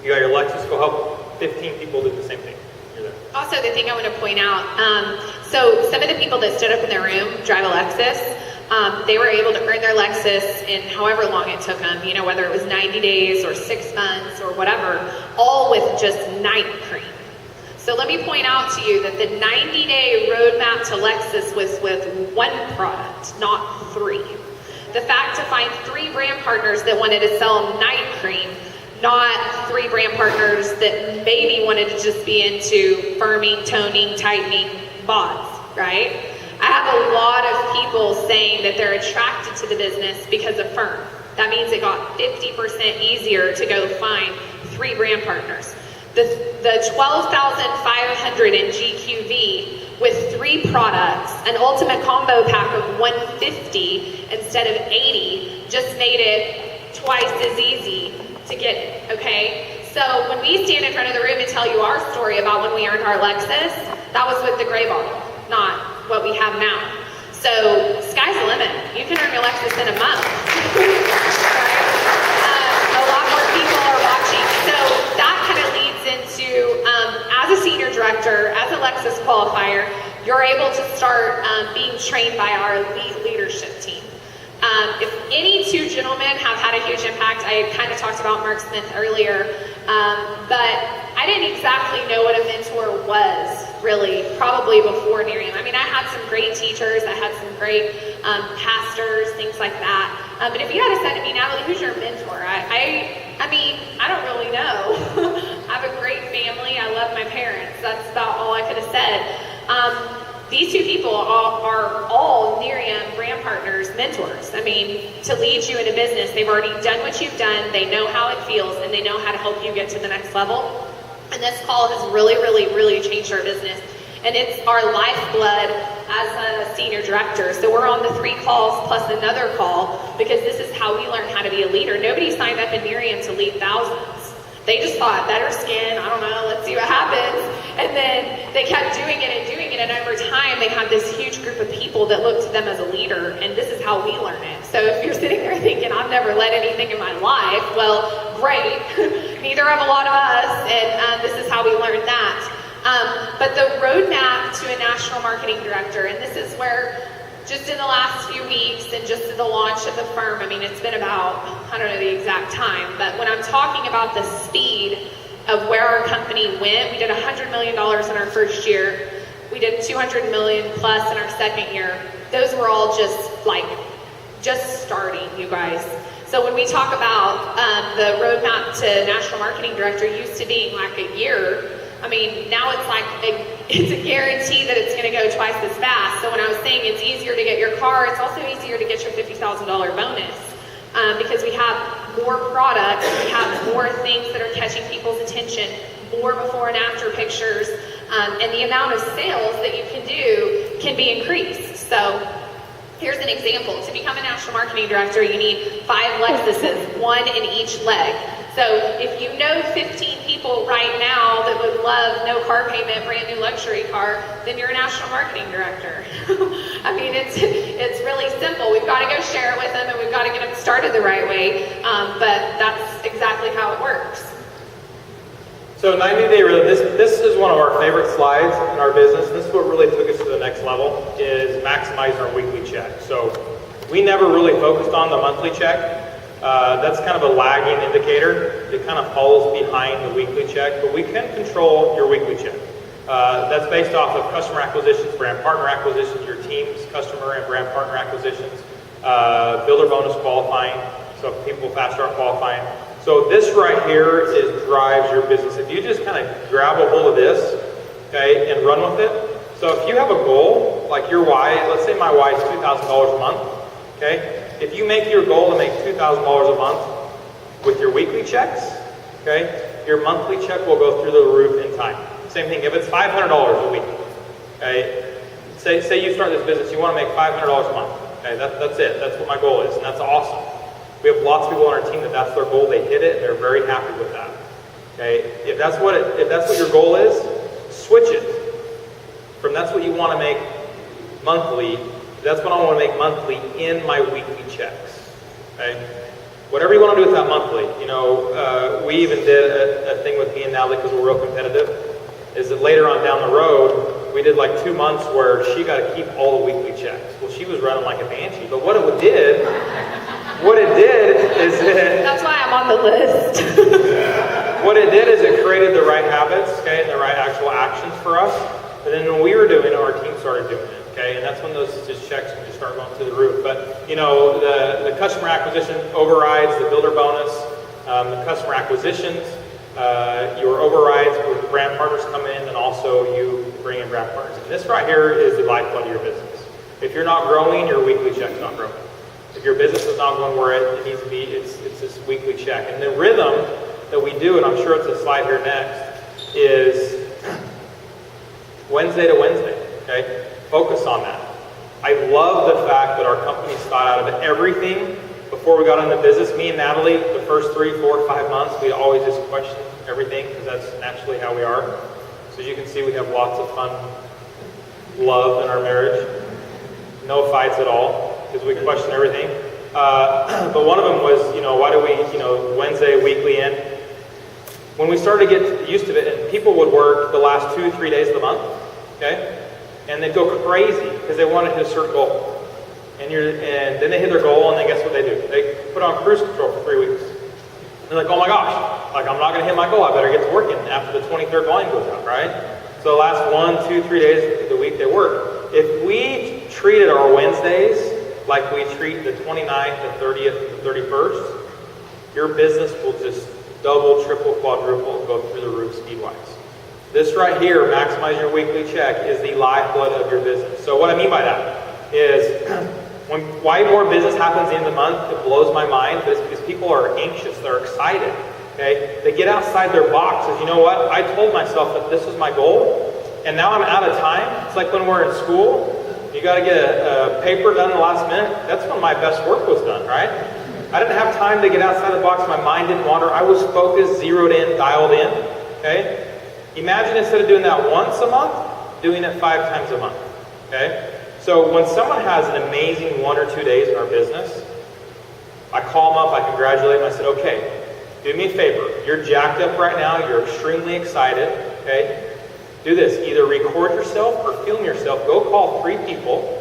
You got your Lexus, go help 15 people do the same thing. You're there. Also, the thing I want to point out, so some of the people that stood up in their room drive a Lexus. They were able to earn their Lexus in however long it took them, you know, whether it was 90 days or 6 months or whatever, all with just night cream. So let me point out to you that the 90-day roadmap to Lexus was with 1 product, not 3. The fact to find 3 brand partners that wanted to sell night cream, not 3 brand partners that maybe wanted to just be into firming, toning, tightening bods, right? I have a lot of people saying that they're attracted to the business because of firm. That means it got 50% easier to go find 3 brand partners. The 12,500 in GQV with 3 products, an ultimate combo pack of 150 instead of 80, just made it twice as easy to get it, okay? So when we stand in front of the room and tell you our story about when we earned our Lexus, that was with the gray bottle, not what we have now. So sky's the limit. You can earn your Lexus in a month. A lot more people are watching. So that kind of leads into, as a senior director, as a Lexus qualifier, you're able to start being trained by our elite leadership team. If any 2 gentlemen have had a huge impact, I kind of talked about Mark Smith earlier, but I didn't exactly know what a mentor was, really, probably before Nerium. I mean, I had some great teachers, I had some great pastors, things like that. But if you had said to me, Natalie, who's your mentor? I mean, I don't really know. I have a great family. I love my parents. That's about all I could have said. These two people are all Nerium brand partners, mentors. I mean, to lead you in a business, they've already done what you've done, they know how it feels, and they know how to help you get to the next level. And this call has really, really, really changed our business. And it's our lifeblood as a senior director. So we're on the 3 calls plus another call because this is how we learn how to be a leader. Nobody signed up in Nerium to lead thousands. They just thought, better skin, I don't know, let's see what happens. And then they kept doing it, and over time they had this huge group of people that looked to them as a leader, and this is how we learn it. So if you're sitting there thinking, I've never led anything in my life, well, great. Neither have a lot of us, and this is how we learned that. But the roadmap to a national marketing director, and this is where just in the last few weeks and just in the launch of the firm, I mean, it's been about, I don't know the exact time, but when I'm talking about the speed of where our company went, we did $100 million in our first year. We did 200 million plus in our second year. Those were all just starting, you guys. So when we talk about the roadmap to national marketing director used to being like a year, I mean, now it's like it's a guarantee that it's going to go twice as fast. So when I was saying it's easier to get your car, it's also easier to get your $50,000 bonus because we have more products, we have more things that are catching people's attention, more before and after pictures, and the amount of sales that you can do can be increased. So here's an example. To become a national marketing director, you need 5 Lexuses, 1 in each leg. So if you know 15 people right now that would love no car payment, brand new luxury car, then you're a national marketing director. I mean, it's really simple. We've got to go share it with them, and we've got to get them started the right way. But that's exactly how it works. So 90-day rhythm, this is one of our favorite slides in our business. This is what really took us to the next level, is maximizing our weekly check. So we never really focused on the monthly check. That's kind of a lagging indicator. It kind of falls behind the weekly check, but we can control your weekly check. That's based off of customer acquisitions, brand partner acquisitions, your team's customer and brand partner acquisitions, builder bonus qualifying, so people fast start qualifying. So this right here drives your business. If you just kind of grab a hold of this, okay, and run with it. So if you have a goal, like your why, let's say my why is $2,000 a month, okay? If you make your goal to make $2,000 a month with your weekly checks, okay, your monthly check will go through the roof in time. Same thing, if it's $500 a week, okay, say you start this business, you want to make $500 a month, okay, that's it, that's what my goal is, and that's awesome. We have lots of people on our team that's their goal, they hit it, and they're very happy with that, okay. If that's what your goal is, switch it from that's what you want to make monthly. That's what I want to make monthly in my weekly checks, okay? Whatever you want to do with that monthly, you know, we even did a thing with me and Natalie because we're real competitive, is that later on down the road, we did like 2 months where she got to keep all the weekly checks. Well, she was running like a banshee, but what it did is that... That's why I'm on the list. What it did is it created the right habits, okay, and the right actual actions for us. And then when we were doing it, our team started doing it. Okay, and that's when those just checks can just start going through the roof. But you know, the customer acquisition overrides the builder bonus, the customer acquisitions, your overrides with brand partners come in, and also you bring in brand partners. And this right here is the lifeblood of your business. If you're not growing, your weekly check's not growing. If your business is not going where it needs to be, it's this weekly check. And the rhythm that we do, and I'm sure it's a slide here next, is Wednesday to Wednesday. Okay. Focus on that. I love the fact that our company's thought out of everything. Before we got into business, me and Natalie, the first 3, 4, 5 months, we always just question everything because that's naturally how we are. So as you can see, we have lots of fun, love in our marriage. No fights at all because we question everything. But one of them was, you know, why do we, you know, Wednesday, weekly in? When we started to get used to it, and people would work the last 2, 3 days of the month, okay? And they'd go crazy because they wanted to hit a certain goal. And then they hit their goal, and then guess what they do? They put on cruise control for 3 weeks. And they're like, oh my gosh, like I'm not going to hit my goal. I better get to working after the 23rd volume goes up, right? So the last 1, 2, 3 days of the week they work. If we treated our Wednesdays like we treat the 29th, the 30th, the 31st, your business will just double, triple, quadruple, go through the roof speed-wise. This right here, maximizing your weekly check, is the lifeblood of your business. So what I mean by that is, why more business happens in the month, it blows my mind, but it's because people are anxious, they're excited. Okay? They get outside their box, says, you know what, I told myself that this was my goal, and now I'm out of time. It's like when we're in school, you got to get a paper done in the last minute. That's when my best work was done, right? I didn't have time to get outside the box. My mind didn't wander. I was focused, zeroed in, dialed in. Okay? Imagine instead of doing that once a month, doing it 5 times a month. Okay? So when someone has an amazing 1 or 2 days in our business, I call them up, I congratulate them, I said, okay, do me a favor. You're jacked up right now. You're extremely excited. Okay? Do this. Either record yourself or film yourself. Go call 3 people.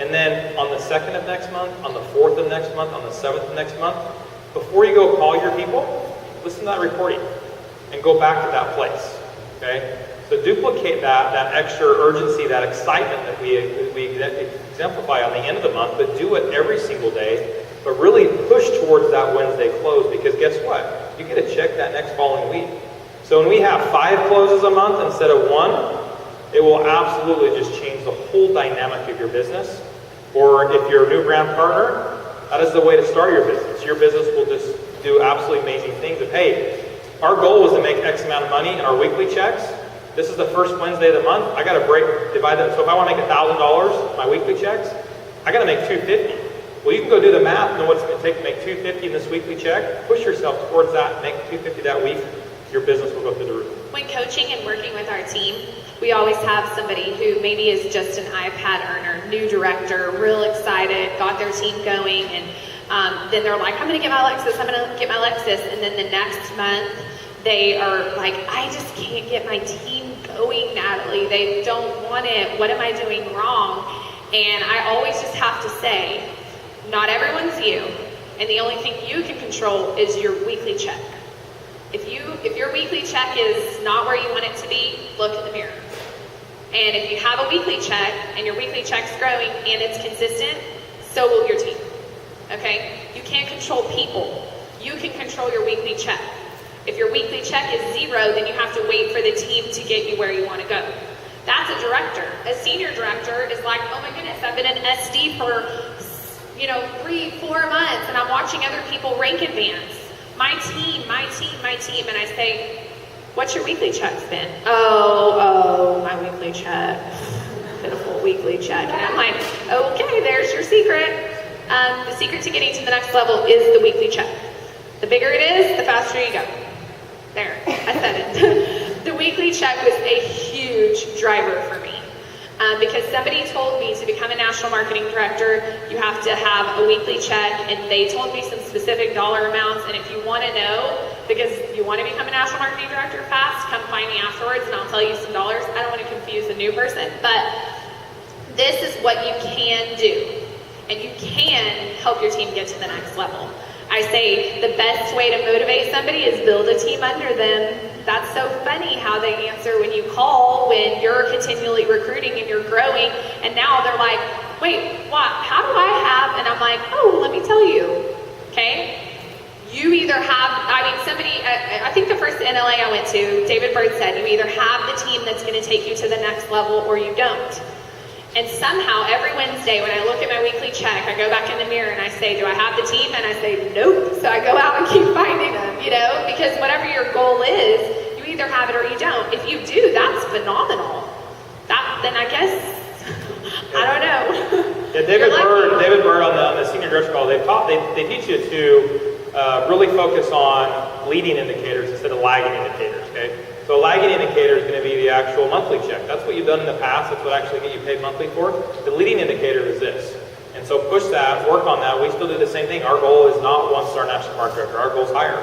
And then on the 2nd of next month, on the 4th of next month, on the 7th of next month, before you go call your people, listen to that recording and go back to that place. Okay? So duplicate that extra urgency, that excitement that we exemplify on the end of the month, but do it every single day. But really push towards that Wednesday close, because guess what? You get a check that next following week. So when we have 5 closes a month instead of 1, it will absolutely just change the whole dynamic of your business. Or if you're a new brand partner, that is the way to start your business. Your business will just do absolutely amazing things. If, hey, our goal was to make X amount of money in our weekly checks. This is the first Wednesday of the month. I got to divide that. So if I want to make $1,000 my weekly checks, I got to make $250. Well, you can go do the math and know what it's going to take to make $250 in this weekly check. Push yourself towards that, make $250 that week. Your business will go through the roof. When coaching and working with our team, we always have somebody who maybe is just an iPad earner, new director, real excited, got their team going, and then they're like, I'm going to get my Lexus, I'm going to get my Lexus, and then the next month they are like, I just can't get my team going, Natalie. They don't want it. What am I doing wrong? And I always just have to say, not everyone's you, and the only thing you can control is your weekly check. If your weekly check is not where you want it to be, look in the mirror. And if you have a weekly check and your weekly check's growing and it's consistent, so will your team. Okay? You can't control people. You can control your weekly check. If your weekly check is 0, then you have to wait for the team to get you where you want to go. That's a director. A senior director is like, oh my goodness, I've been an SD for 3-4 months and I'm watching other people rank advance. My team, and I say, what's your weekly checks been? Oh, my weekly check, pitiful weekly check. And I'm like, okay, there's your secret. The secret to getting to the next level is the weekly check. The bigger it is, the faster you go. There, I said it. The weekly check was a huge driver for me. Because somebody told me to become a national marketing director, you have to have a weekly check, and they told me some specific dollar amounts. And if you want to know, because you want to become a national marketing director fast, come find me afterwards and I'll tell you some dollars. I don't want to confuse a new person, but this is what you can do, and you can help your team get to the next level. I say the best way to motivate somebody is build a team under them. That's so funny how they answer when you call, when you're continually recruiting and you're growing, and now they're like, wait, what? How do I have? And I'm like, oh, let me tell you, okay? You either have, I think the first NLA I went to, David Bird said, you either have the team that's going to take you to the next level or you don't. And somehow every Wednesday when I look at my weekly check, I go back in the mirror and I say, do I have the team? And I say, nope. So I go out and keep finding them, because whatever your goal is, you either have it or you don't. If you do, that's phenomenal. Then I guess, I don't know. Yeah, David Bird on the senior director call, they teach you to really focus on leading indicators instead of lagging indicators, okay? So a lagging indicator is going to be the actual monthly check. That's what you've done in the past. That's what actually get you paid monthly for. The leading indicator is this. And so push that, work on that. We still do the same thing. Our goal is not 1-star national market director. Our goal is higher.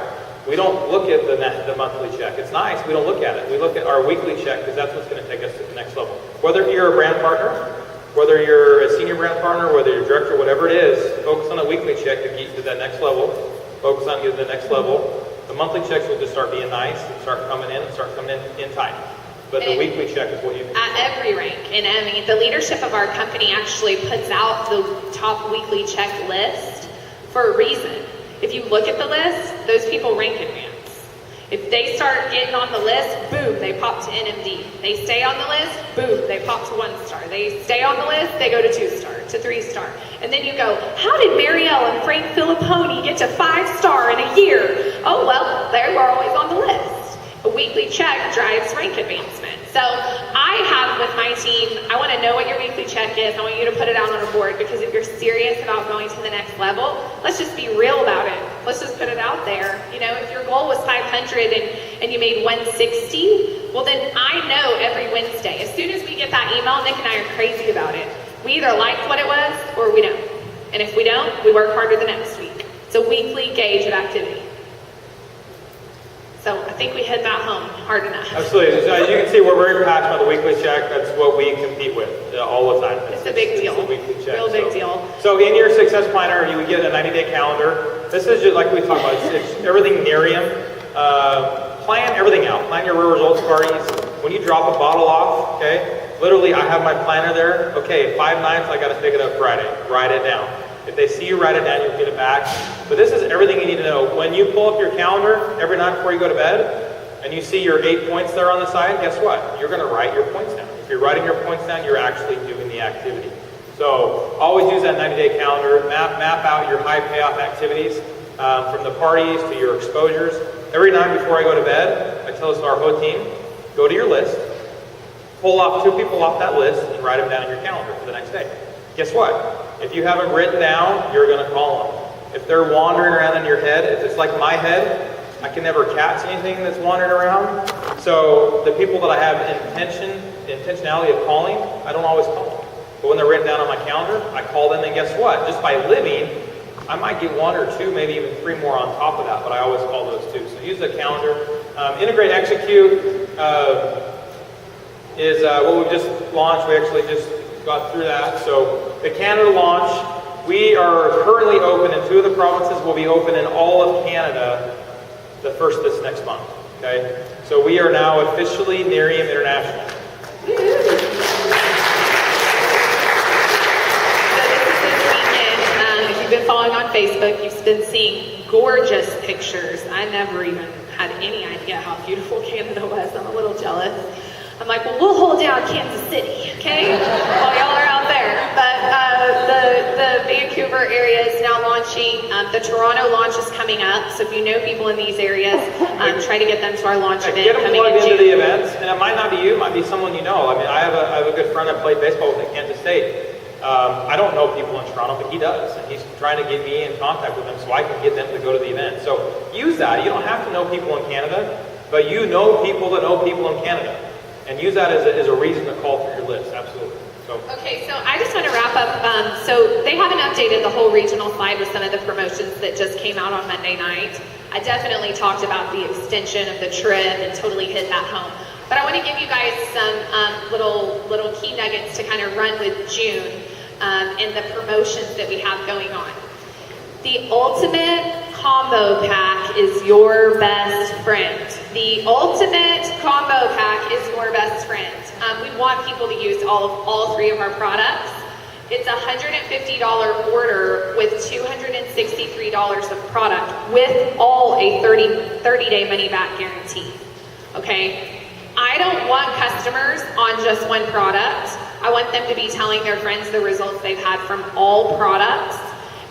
We don't look at the monthly check. It's nice. We don't look at it. We look at our weekly check because that's what's going to take us to the next level. Whether you're a brand partner, whether you're a senior brand partner, whether you're a director, whatever it is, focus on a weekly check to get you to that next level. Focus on getting to the next level. The monthly checks will just start being nice and start coming in time. But the weekly check is what you can at every rank. And I mean, the leadership of our company actually puts out the top weekly check list for a reason. If you look at the list, those people rank advance. If they start getting on the list, boom, they pop to NMD. They stay on the list, boom, they pop to 1-star. They stay on the list, they go to 2-star, to 3-star. And then you go, how did Marielle and Frank Filipponi get to 5-star in a year? Oh, well, they were always on the list. A weekly check drives rank advancement. So I have with my team, I want to know what your weekly check is. I want you to put it out on a board, because if you're serious about going to the next level, let's just be real about it. Let's just put it out there. You know, if your goal was 500 and you made 160, well then I know every Wednesday, as soon as we get that email, Nick and I are crazy about it. We either like what it was or we don't. And if we don't, we work harder the next week. It's a weekly gauge of activity. So I think we hit that home hard enough. Absolutely. As you can see, we're very passionate about the weekly check. That's what we compete with all the time. It's a big deal. It's a weekly check. Real big deal. So in your success planner, you would get a 90-day calendar. This is just like we talked about. It's everything Nerium. Plan everything out. Plan your real results parties. When you drop a bottle off, okay, literally I have my planner there. Okay, 5 nights, I got to pick it up Friday. Write it down. If they see you write it down, you'll get it back. But this is everything you need to know. When you pull up your calendar every night before you go to bed, and you see your 8 points there on the side, guess what? You're going to write your points down. If you're writing your points down, you're actually doing the activity. So always use that 90-day calendar. Map out your high payoff activities, from the parties to your exposures. Every night before I go to bed, I tell our whole team, go to your list, pull off 2 people off that list, and write them down in your calendar for the next day. Guess what? If you haven't written down, you're going to call them. If they're wandering around in your head, if it's like my head, I can never catch anything that's wandering around. So the people that I have intentionality of calling, I don't always call them. But when they're written down on my calendar, I call them, and guess what? Just by living, I might get 1 or 2, maybe even 3 more on top of that, but I always call those 2. So use the calendar. Integrate, execute is what we just launched. We actually just got through that. So the Canada launch, we are currently open in 2 of the provinces. We'll be open in all of Canada the first this next month. Okay, so we are now officially Nerium International. So this is this weekend. If you've been following on Facebook, you've been seeing gorgeous pictures. I never even had any idea how beautiful Canada was. I'm a little jealous. I'm like, well, we'll hold down Kansas City, okay? While y'all are out there. But the Vancouver area is now launching. The Toronto launch is coming up. So if you know people in these areas, try to get them to our launch event get them coming plugged in into June. the events, and it might not be you, it might be someone you know. I mean, I have a good friend I played baseball with at Kansas State. I don't know people in Toronto, but he does, and he's trying to get me in contact with them so I can get them to go to the event. So use that. You don't have to know people in Canada, but you know people that know people in Canada. And use that as a reason to call through your list, absolutely. So. Okay, so I just want to wrap up. So they haven't updated the whole regional slide with some of the promotions that just came out on Monday night. I definitely talked about the extension of the trip and totally hit that home. But I want to give you guys some little key nuggets to kind of run with June and the promotions that we have going on. The ultimate combo pack is your best friend. The ultimate combo pack is your best friend. We want people to use all 3 of our products. It's a $150 order with $263 of product with all a 30-day money back guarantee. Okay? I don't want customers on just one product. I want them to be telling their friends the results they've had from all products.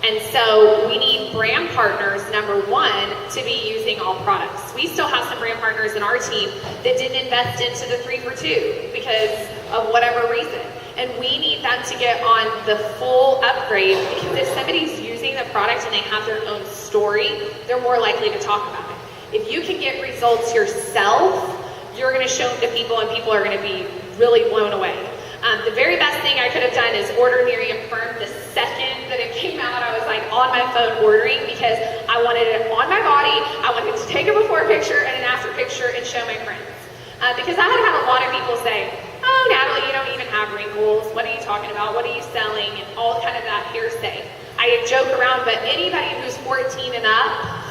And so we need brand partners, number 1, to be using all products. We still have some brand partners in our team that didn't invest into the 3 for 2 because of whatever reason. And we need them to get on the full upgrade, because if somebody's using the product and they have their own story, they're more likely to talk about it. If you can get results yourself, you're going to show them to people, and people are going to be really blown away. The very best thing I could have done is order Nerium Firm the second that it came out. I was like on my phone ordering because I wanted it on my body. I wanted to take a before picture and an after picture and show my friends. Because I had had a lot of people say, oh, Natalie, you don't even have wrinkles. What are you talking about? What are you selling? And all kind of that hearsay. I joke around, but anybody who's 14 and up,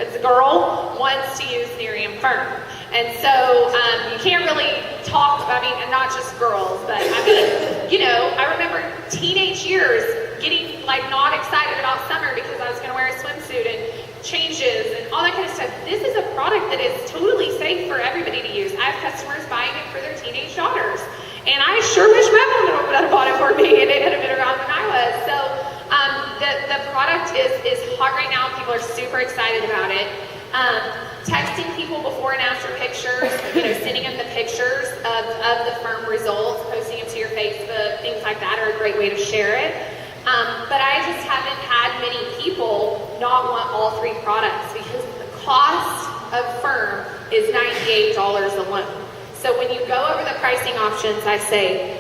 as a girl, wants to use Nerium Firm. And so you can't really talk, I mean, and not just girls, but I mean, you know, I remember teenage years getting like not excited about summer because I was going to wear a swimsuit and changes and all that kind of stuff. This is a a product that is totally safe for everybody to use. I have customers buying it for their teenage daughters. And I sure wish my mom would have bought it for me and it had been around when I was. So the product is hot right now. People are super excited about it. Texting people before and after pictures, sending them the pictures of the firm results, posting them to your Facebook, things like that are a great way to share it. But I just haven't had many people not want all three products because the cost of firm is $98 alone. So when you go over the pricing options, I say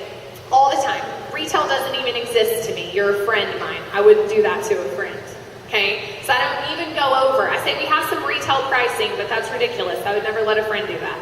all the time, retail doesn't even exist to me. You're a friend of mine. I wouldn't do that to a friend. Okay? So I don't even go over. I say we have some retail pricing, but that's ridiculous. I would never let a friend do that.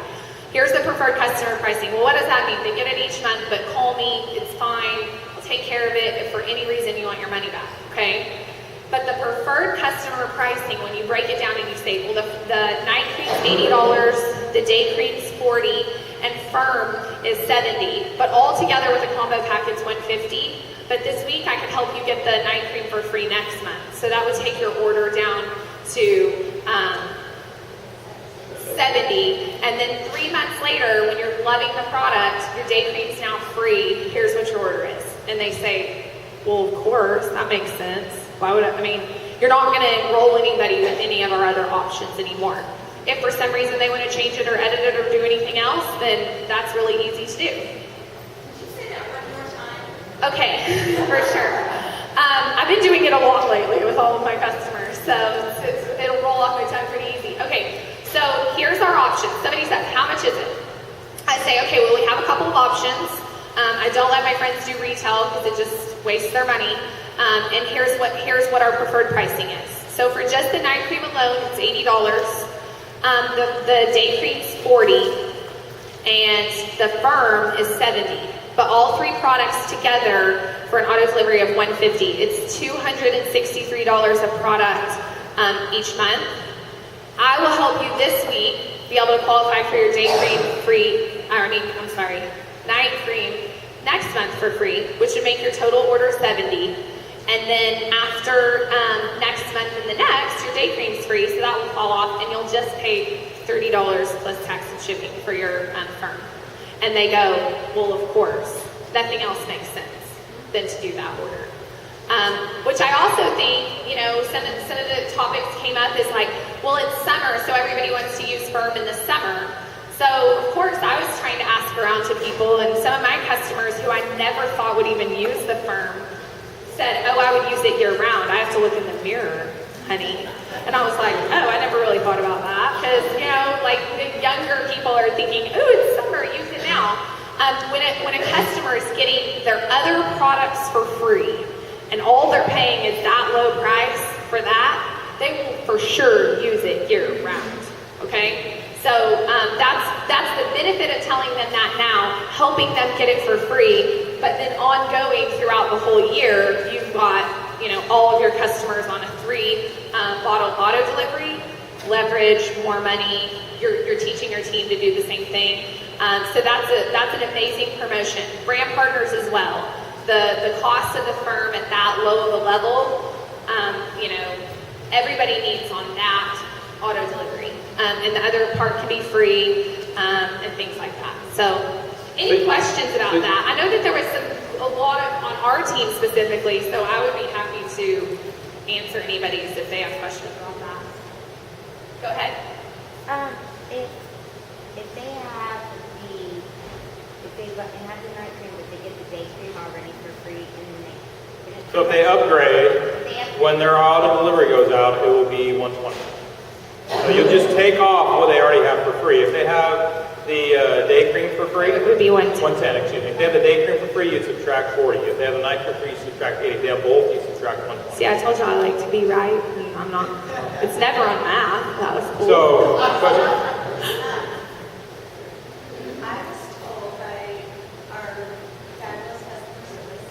Here's the preferred customer pricing. Well, what does that mean? They get it each month, but call me. It's fine. I'll take care of it if for any reason you want your money back. Okay? But the preferred customer pricing, when you break it down and you say, well, the night cream's $80, the day cream's $40, and firm is $70, but all together with a combo pack it's $150. But this week I could help you get the night cream for free next month. So that would take your order down to $70. And then 3 months later, when you're loving the product, your day cream's now free. Here's what your order is. And they say, well, of course, that makes sense. Why would you're not going to enroll anybody with any of our other options anymore. If for some reason they want to change it or edit it or do anything else, then that's really easy to do. Could you say that one more time? Okay, for sure. I've been doing it a lot lately with all of my customers, so it'll roll off my tongue pretty easy. Okay, so here's our options. Somebody says, how much is it? I say, okay, well, we have a couple of options. I don't let my friends do retail because it just wastes their money. And here's what our preferred pricing is. So for just the night cream alone, it's $80. The day cream's $40, and the firm is $70. But all three products together for an auto delivery of $150. It's $263 a product each month. I will help you this week be able to qualify for your day cream free. Night cream next month for free, which would make your total order $70. And then after next month and the next, your day cream's free, so that will fall off, and you'll just pay $30 plus tax and shipping for your firm. And they go, well, of course, nothing else makes sense than to do that order. Which I also think, some of the topics came up is like, well, it's summer, so everybody wants to use firm in the summer. So, of course, I was trying to ask around to people, and some of my customers who I never thought would even use the firm said, oh, I would use it year-round. I have to look in the mirror, honey. And I was like, oh, I never really thought about that. Because, the younger people are thinking, oh, it's summer, use it now. When a customer is getting their other products for free, and all they're paying is that low price for that, they will for sure use it year-round, okay? So that's the benefit of telling them that now, helping them get it for free, but then ongoing throughout the whole year, you've got all of your customers on a 3-bottle auto delivery, leverage more money. You're teaching your team to do the same thing. So that's an amazing promotion. Brand partners as well. The cost of the firm at that low of a level, everybody needs on that auto delivery. And the other part can be free and things like that. So any questions about that? I know that there was a lot on our team specifically, so I would be happy to answer anybody's if they have questions about that. Go ahead. If they have the night cream, but they get the day cream already for free, and then So if they upgrade, when their auto delivery goes out, it will be $120. So you'll just take off what they already have for free. If they have the day cream for free, it would be $110. $110, excuse me. If they have the day cream for free, you subtract $40. If they have the night for free, you subtract $80. If they have both, you subtract $120. See, I told you I like to be right, and I'm not. It's never on math. That was cool. So, question? I was told by our fabulous customer service,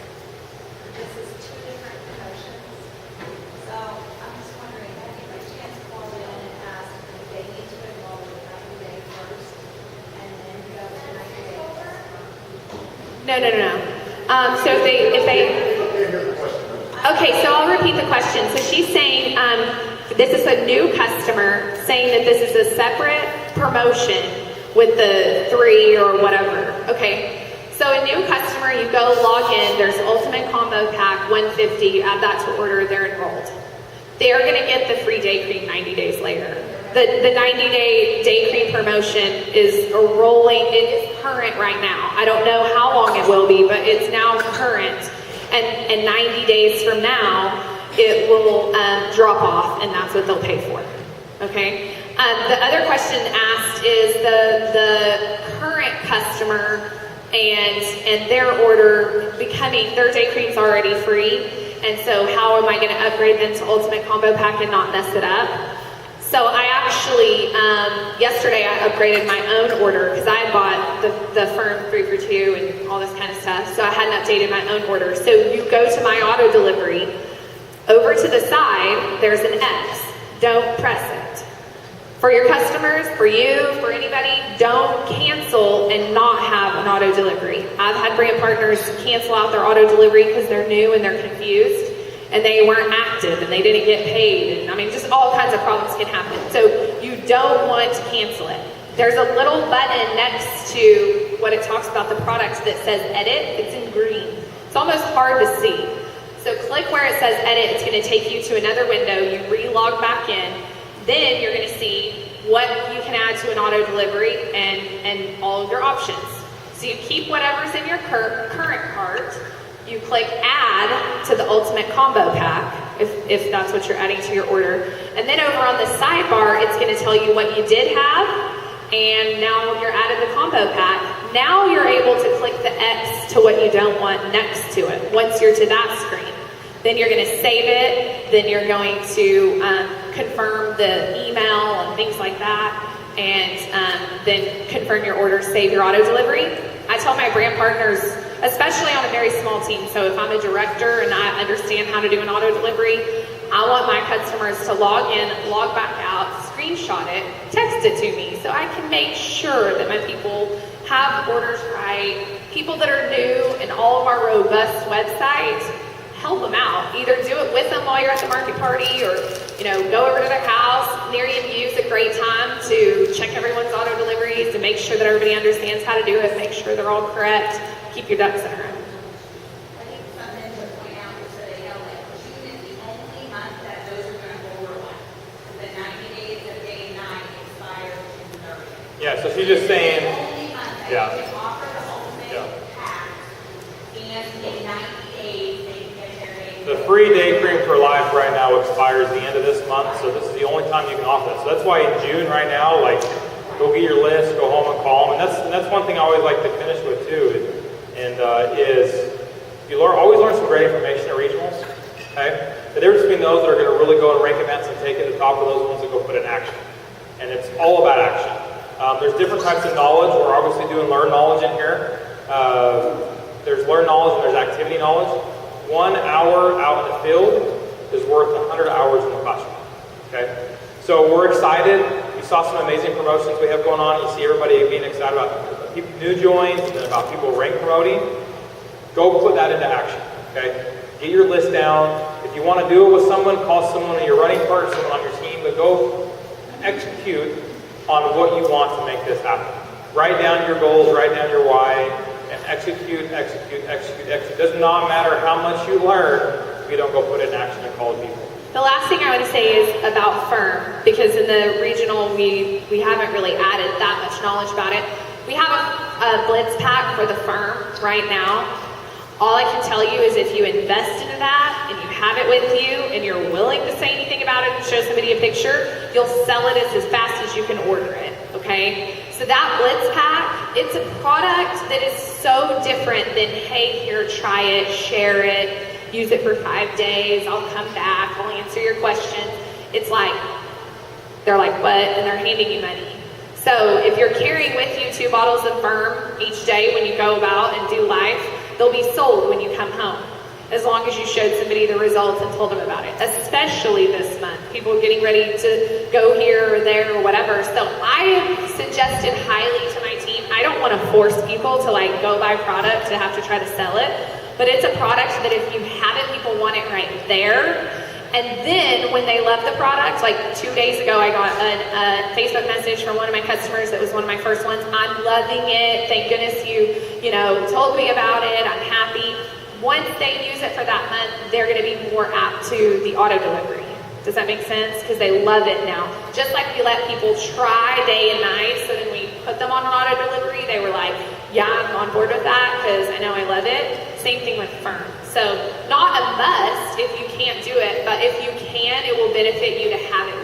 this is 2 different promotions. So I'm just wondering, have you by chance called in and asked if they need to enroll in 90 day first and then go to 90 day over? No. So if they. Okay, so I'll repeat the question. So she's saying This is a new customer saying that this is a separate promotion with the 3 or whatever. Okay, so a new customer, you go log in, there's Ultimate Combo Pack 150, you add that to order, they're enrolled. They're gonna get the free day cream 90 days later. The 90-day day cream promotion is rolling, it is current right now. I don't know how long it will be, but it's now current. And 90 days from now, it will drop off, and that's what they'll pay for. Okay. The other question asked is the current customer and their order becoming their day cream's already free, and so how am I going to upgrade them to Ultimate Combo Pack and not mess it up? So I actually yesterday I upgraded my own order because I bought the Firm 3 for 2 and all this kind of stuff. So I hadn't updated my own order. So you go to my auto delivery. Over to the side, there's an X. Don't press it. For your customers, for you, for anybody, don't cancel and not have an auto delivery. I've had brand partners cancel out their auto delivery because they're new and they're confused and they weren't active and they didn't get paid. And I mean, just all kinds of problems can happen. So you don't want to cancel it. There's a little button next to what it talks about the product that says edit. It's in green. It's almost hard to see. So click where it says edit. It's going to take you to another window. You re-log back in. Then you're going to see what you can add to an auto delivery and all of your options. So you keep whatever's in your current cart. You click add to the Ultimate Combo Pack if that's what you're adding to your order. And then over on the sidebar, it's going to tell you what you did have. And now you're added the combo pack. Now you're able to click the X to what you don't want next to it once you're to that screen. Then you're going to save it. Then you're going to confirm the email and things like that. And then confirm your order, save your auto delivery. I tell my brand partners, especially on a very small team, so if I'm a director and I understand how to do an auto delivery, I want my customers to log in, log back out, screenshot it, text it to me so I can make sure that my people have orders right. People that are new and all of our robust websites, help them out. Either do it with them while you're at the market party or, go over to their house. Nerium is a great time to check everyone's auto deliveries to make sure that everybody understands how to do it, make sure they're all correct, keep your ducks in a row. I think something to point out is that June is the only month that those are going to overlap. The 90 days of day 9 expires June 30th. Yeah, so she's just saying, The only month that yeah. you can offer the ultimate pack, and in 90 days they can get their day. the free day cream for life right now expires the end of this month, so this is the only time you can offer that. So that's why in June right now, go get your list, go home and call them. And that's one thing I always like to finish with too, is you always learn some great information at regionals. Okay? The difference between those that are going to really go and rank events and take it to the top of those ones that go put in action. And it's all about action. There's different types of knowledge. We're obviously doing learn knowledge in here. There's learn knowledge and there's activity knowledge. 1 hour out in the field is worth 100 hours in the classroom. Okay? So we're excited. You saw some amazing promotions we have going on. You see everybody being excited about people, new joins and about people rank promoting. Go put that into action. Okay? Get your list down. If you want to do it with someone, call someone in your running partner, someone on your team, but go execute on what you want to make this happen. Write down your goals, write down your why, and execute, execute, execute, execute. It does not matter how much you learn if you don't go put it in action and call people. The last thing I want to say is about Firm, because in the regional we haven't really added that much knowledge about it. We have a blitz pack for the Firm right now. All I can tell you is if you invest into that and you have it with you and you're willing to say anything about it and show somebody a picture, you'll sell it as fast as you can order it, okay? So that blitz pack, it's a product that is so different than, hey, here, try it, share it, use it for 5 days, I'll come back, I'll answer your questions. It's like, they're like, what? And they're handing you money. So if you're carrying with you 2 bottles of Firm each day when you go about and do life, they'll be sold when you come home, as long as you showed somebody the results and told them about it, especially this month. People are getting ready to go here or there or whatever. So I have suggested highly to my team, I don't want to force people to go buy product to have to try to sell it, but it's a product that if you have it, people want it right there. And then when they love the product, like 2 days ago, I got a Facebook message from one of my customers that was one of my first ones. I'm loving it. Thank goodness you told me about it. I'm happy. Once they use it for that month, they're going to be more apt to the auto delivery. Does that make sense? Because they love it now. Just like we let people try day and night, so then we put them on an auto delivery, they were like, yeah, I'm on board with that because I know I love it. Same thing with Firm. So not a must if you can't do it, but if you can, it will benefit you to have it